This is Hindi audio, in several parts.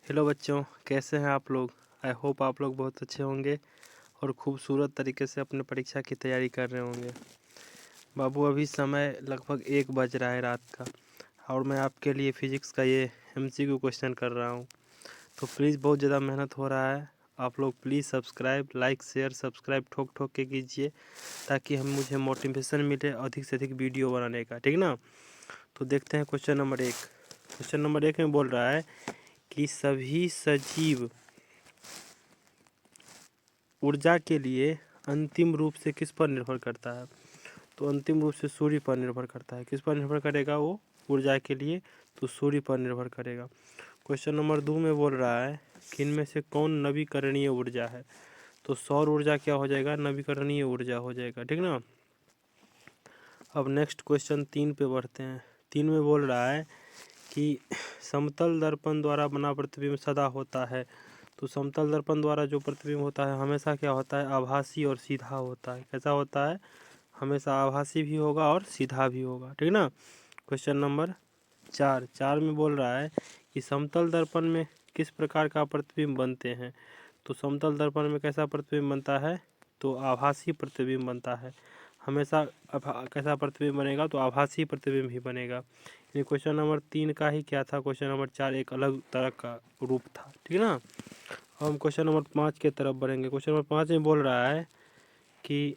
हेलो बच्चों, कैसे हैं आप लोग। आई होप आप लोग बहुत अच्छे होंगे और खूबसूरत तरीके से अपने परीक्षा की तैयारी कर रहे होंगे। बाबू अभी समय लगभग 1 बज रहा है रात का और मैं आपके लिए फिजिक्स का ये MCQ क्वेश्चन कर रहा हूँ। तो प्लीज़ बहुत ज़्यादा मेहनत हो रहा है। आप लोग please subscribe, like, share, subscribe ठोक ठोक के कीजिए ताकि मुझे मोटिवेशन मिले अधिक से अधिक वीडियो बनाने का, ठीक ना। तो देखते हैं क्वेश्चन नंबर 1। क्वेश्चन नंबर 1 में बोल रहा है कि सभी सजीव ऊर्जा के लिए अंतिम रूप से किस पर निर्भर करता है। तो अंतिम रूप से सूर्य पर निर्भर करता है। किस पर निर्भर करेगा वो ऊर्जा के लिए, तो सूर्य पर निर्भर करेगा। क्वेश्चन नंबर 2 में बोल रहा है कि इनमें से कौन नवीकरणीय ऊर्जा है। तो सौर ऊर्जा क्या हो जाएगा, नवीकरणीय ऊर्जा हो जाएगा, ठीक ना। अब नेक्स्ट क्वेश्चन 3 पे बढ़ते हैं। 3 में बोल रहा है कि समतल दर्पण द्वारा बना प्रतिबिंब सदा होता है। तो समतल दर्पण द्वारा जो प्रतिबिंब होता है हमेशा क्या होता है, आभासी और सीधा होता है। कैसा होता है, हमेशा आभासी भी होगा और सीधा भी होगा, ठीक ना। क्वेश्चन नंबर 4 में बोल रहा है कि समतल दर्पण में किस प्रकार का प्रतिबिंब बनते हैं। तो समतल दर्पण में कैसा प्रतिबिंब बनता है, तो आभासी प्रतिबिंब बनता है। हमेशा कैसा प्रतिबिंब बनेगा, तो आभासी प्रतिबिंब ही बनेगा। ये क्वेश्चन नंबर 3 का ही क्या था, क्वेश्चन नंबर 4 एक अलग तरह का रूप था, ठीक ना। हम क्वेश्चन नंबर 5 के तरफ बढ़ेंगे। क्वेश्चन नंबर 5 में बोल रहा है कि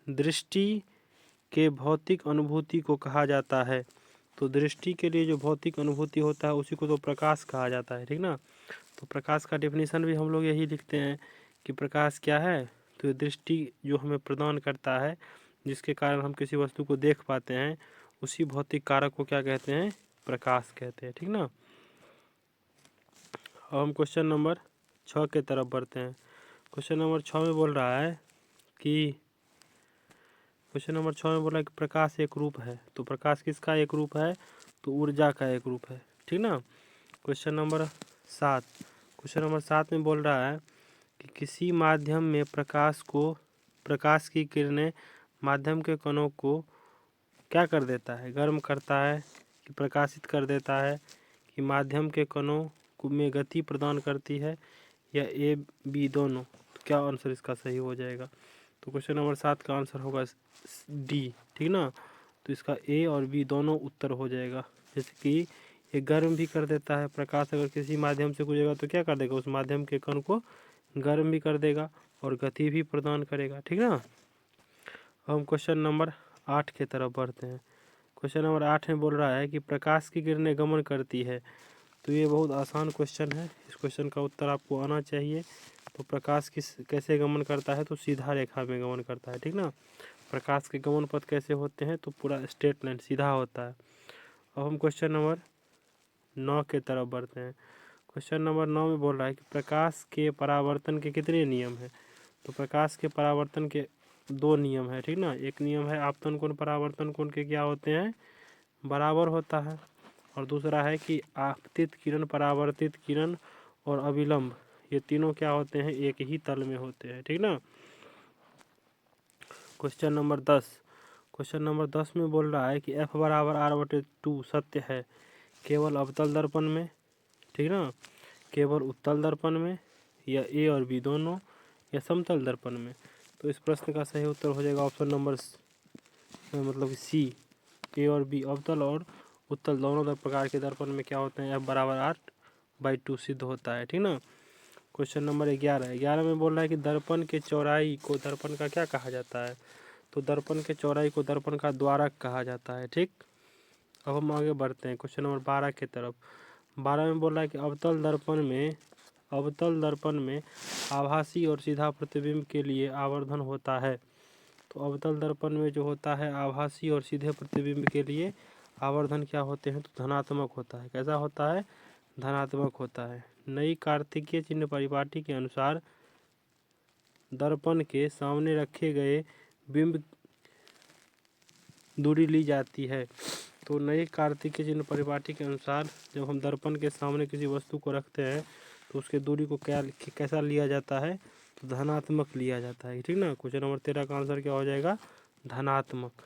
दृष्टि के भौतिक अनुभूति को कहा जाता है। तो दृष्टि के लिए जो भौतिक अनुभूति होता है उसी को तो प्रकाश कहा जाता है, ठीक ना। तो प्रकाश का डेफिनेशन भी हम लोग यही लिखते हैं कि प्रकाश क्या है, तो दृष्टि जो हमें प्रदान करता है, जिसके कारण हम किसी वस्तु को देख पाते हैं, उसी भौतिक कारक को क्या कहते हैं, प्रकाश कहते हैं, ठीक ना। अब हम क्वेश्चन नंबर 6 के तरफ बढ़ते हैं। क्वेश्चन नंबर 6 में बोल रहा है कि प्रकाश एक रूप है। तो प्रकाश किसका एक रूप है, तो ऊर्जा का एक रूप है, ठीक ना। क्वेश्चन नंबर 7 में बोल रहा है कि किसी माध्यम में प्रकाश की किरणें माध्यम के कणों को क्या कर देता है, गर्म करता है कि प्रकाशित कर देता है, कि माध्यम के कणों में गति प्रदान करती है, या A B दोनों। तो क्या आंसर इसका सही हो जाएगा। तो क्वेश्चन नंबर 7 का आंसर होगा D, ठीक ना। तो इसका A और B दोनों उत्तर हो जाएगा। जैसे कि ये गर्म भी कर देता है, प्रकाश अगर किसी माध्यम से गुजरेगा तो क्या कर देगा, उस माध्यम के कण को गर्म भी कर देगा और गति भी प्रदान करेगा, ठीक ना। हम क्वेश्चन नंबर 8 की तरफ बढ़ते हैं। क्वेश्चन नंबर 8 में बोल रहा है कि प्रकाश की किरणें गमन करती है। तो ये बहुत आसान क्वेश्चन है, इस क्वेश्चन का उत्तर आपको आना चाहिए। तो प्रकाश कैसे गमन करता है, तो सीधा रेखा में गमन करता है, ठीक ना। प्रकाश के गमन पथ कैसे होते हैं, तो पूरा स्ट्रेट लाइन सीधा होता है। अब हम क्वेश्चन नंबर 9 के तरफ बढ़ते हैं। क्वेश्चन नंबर 9 में बोल रहा है कि प्रकाश के परावर्तन के कितने नियम हैं। तो प्रकाश के परावर्तन के 2 नियम है, ठीक ना। एक नियम है आपतन कोण परावर्तन कोण के क्या होते हैं, बराबर होता है। और दूसरा है कि आपतित किरण, परावर्तित किरण और अभिलंब, ये तीनों क्या होते हैं, एक ही तल में होते हैं, ठीक ना। क्वेश्चन नंबर 10 में बोल रहा है कि F बराबर R/2 सत्य है केवल अवतल दर्पण में, ठीक ना, केवल उत्तल दर्पण में, या A और B दोनों, या समतल दर्पण में। तो इस प्रश्न का सही उत्तर हो जाएगा ऑप्शन नंबर मतलब C, A और B अवतल और उत्तल दोनों प्रकार के दर्पण में क्या होते हैं, F बराबर R/2 सिद्ध होता है, ठीक ना। क्वेश्चन नंबर 11 में बोल रहा है कि दर्पण के चौड़ाई को दर्पण का क्या कहा जाता है। तो दर्पण के चौड़ाई को दर्पण का द्वारक कहा जाता है, ठीक। अब हम आगे बढ़ते हैं क्वेश्चन नंबर 12 की तरफ। 12 में बोल रहा है कि अवतल दर्पण में आभासी और सीधा प्रतिबिंब के लिए आवर्धन होता है। तो अवतल दर्पण में जो होता है आभासी और सीधे प्रतिबिंब के लिए आवर्धन क्या होते हैं, तो धनात्मक होता है। कैसा होता है, धनात्मक होता है। नई कार्तिकीय चिन्ह परिपाटी के अनुसार दर्पण के सामने रखे गए बिंब दूरी ली जाती है। तो नई कार्तिकीय चिन्ह परिपाटी के अनुसार जब हम दर्पण के सामने किसी वस्तु को रखते हैं तो उसके दूरी को कैसा लिया जाता है, तो धनात्मक लिया जाता है, ठीक ना। क्वेश्चन नंबर 13 का आंसर क्या हो जाएगा, धनात्मक।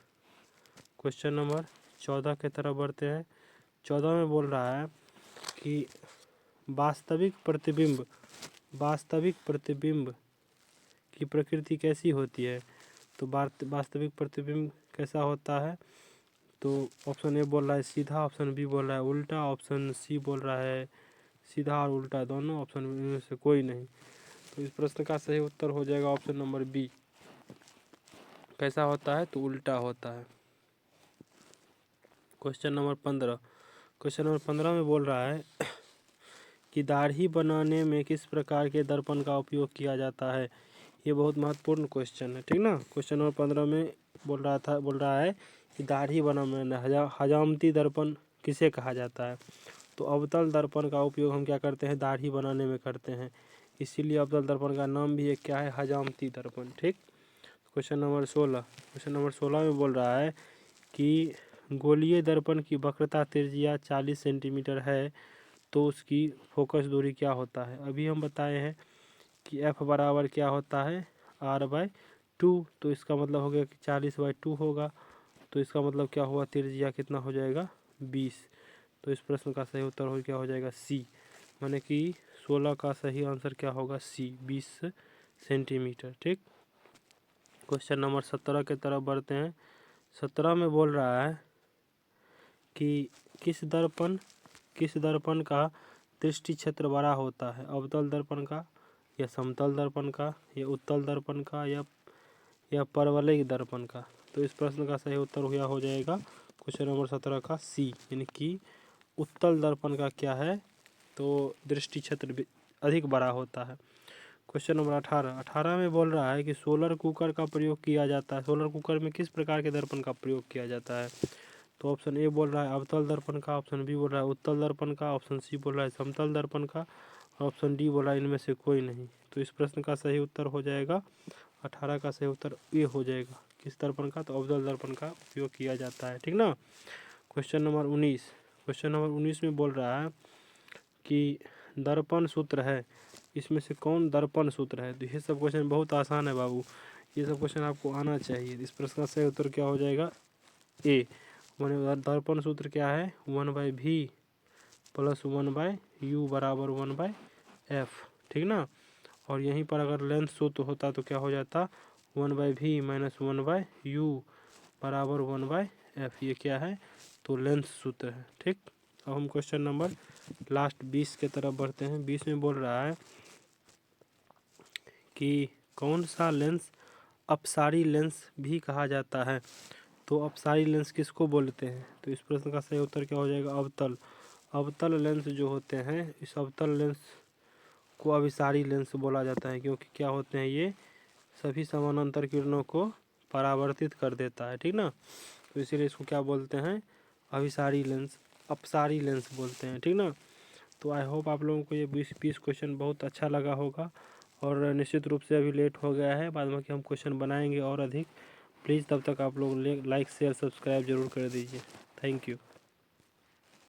क्वेश्चन नंबर 14 की तरफ बढ़ते हैं। 14 में बोल रहा है कि वास्तविक प्रतिबिंब की प्रकृति कैसी होती है? तो वास्तविक प्रतिबिंब कैसा होता है? तो ऑप्शन ए बोल रहा है सीधा, ऑप्शन बी बोल रहा है उल्टा, ऑप्शन सी बोल रहा है सीधा और उल्टा दोनों, ऑप्शन में से कोई नहीं। तो इस प्रश्न का सही उत्तर हो जाएगा ऑप्शन नंबर बी। कैसा होता है? तो उल्टा होता है। क्वेश्चन नंबर 15 में बोल रहा है कि दाढ़ी बनाने में किस प्रकार के दर्पण का उपयोग किया जाता है? ये बहुत महत्वपूर्ण क्वेश्चन है, ठीक ना। क्वेश्चन नंबर 15 में बोल रहा है कि दाढ़ी बनाने में हजामती दर्पण किसे कहा जाता है? तो अवतल दर्पण का उपयोग हम क्या करते हैं? दाढ़ी बनाने में करते हैं, इसीलिए अवतल दर्पण का नाम भी एक क्या है? हजामती दर्पण, ठीक। क्वेश्चन नंबर 16 में बोल रहा है कि गोलीय दर्पण की वक्रता त्रिज्या 40 सेंटीमीटर है तो उसकी फोकस दूरी क्या होता है? अभी हम बताए हैं कि f बराबर क्या होता है? r/2। तो इसका मतलब हो गया कि 40/2 होगा, तो इसका मतलब क्या हुआ? त्रिज्या कितना हो जाएगा? 20। तो इस प्रश्न का सही उत्तर क्या हो जाएगा? सी, माने कि 16 का सही आंसर क्या होगा? सी, 20 सेंटीमीटर, ठीक। क्वेश्चन नंबर 17 की तरफ बढ़ते हैं। 17 में बोल रहा है कि किस दर्पण का दृष्टि क्षेत्र बड़ा होता है? अवतल दर्पण का, या समतल दर्पण का, या उत्तल दर्पण का, या परवलयिक दर्पण का? तो इस प्रश्न का सही उत्तर क्या हो जाएगा? क्वेश्चन नंबर 17 का सी, यानी कि उत्तल दर्पण का क्या है? तो दृष्टि क्षेत्र अधिक बड़ा होता है। क्वेश्चन नंबर 18 में बोल रहा है कि सोलर कुकर का प्रयोग किया जाता है। सोलर कुकर में किस प्रकार के दर्पण का प्रयोग किया जाता है? तो ऑप्शन ए बोल रहा है अवतल दर्पण का, ऑप्शन बी बोल रहा है उत्तल दर्पण का, ऑप्शन सी बोल रहा है समतल दर्पण का, और ऑप्शन डी बोल रहा है इनमें से कोई नहीं। तो इस प्रश्न का सही उत्तर हो जाएगा 18 का सही उत्तर ए हो जाएगा। किस दर्पण का? तो अवतल दर्पण का उपयोग किया जाता है, ठीक ना। क्वेश्चन नंबर 19 में बोल रहा है कि दर्पण सूत्र है, इसमें से कौन दर्पण सूत्र है? तो ये सब क्वेश्चन बहुत आसान है बाबू, ये सब क्वेश्चन आपको आना चाहिए। इस प्रश्न का सही उत्तर क्या हो जाएगा? ए। दर्पण सूत्र क्या है? 1/v प्लस 1/u बराबर 1/f, ठीक ना। और यहीं पर अगर लेंथ सूत्र होता तो क्या हो जाता? 1/v माइनस 1/u बराबर 1/f। ये क्या है? तो लेंथ सूत्र है, ठीक। अब हम क्वेश्चन नंबर लास्ट 20 के तरफ बढ़ते हैं। 20 में बोल रहा है कि कौन सा लेंस अपसारी लेंस भी कहा जाता है? तो अपसारी लेंस किसको बोलते हैं? तो इस प्रश्न का सही उत्तर क्या हो जाएगा? अवतल लेंस जो होते हैं, इस अवतल लेंस को अभिसारी लेंस बोला जाता है, क्योंकि क्या होते हैं? ये सभी समानांतर किरणों को परावर्तित कर देता है, ठीक ना। तो इसीलिए इसको क्या बोलते हैं? अभिसारी लेंस, अपसारी लेंस बोलते हैं, ठीक ना। तो आई होप आप लोगों को ये 20 क्वेश्चन बहुत अच्छा लगा होगा, और निश्चित रूप से अभी लेट हो गया है, बाद में कि हम क्वेश्चन बनाएंगे और अधिक। प्लीज़ तब तक आप लोग लाइक शेयर सब्सक्राइब जरूर कर दीजिए। Thank you.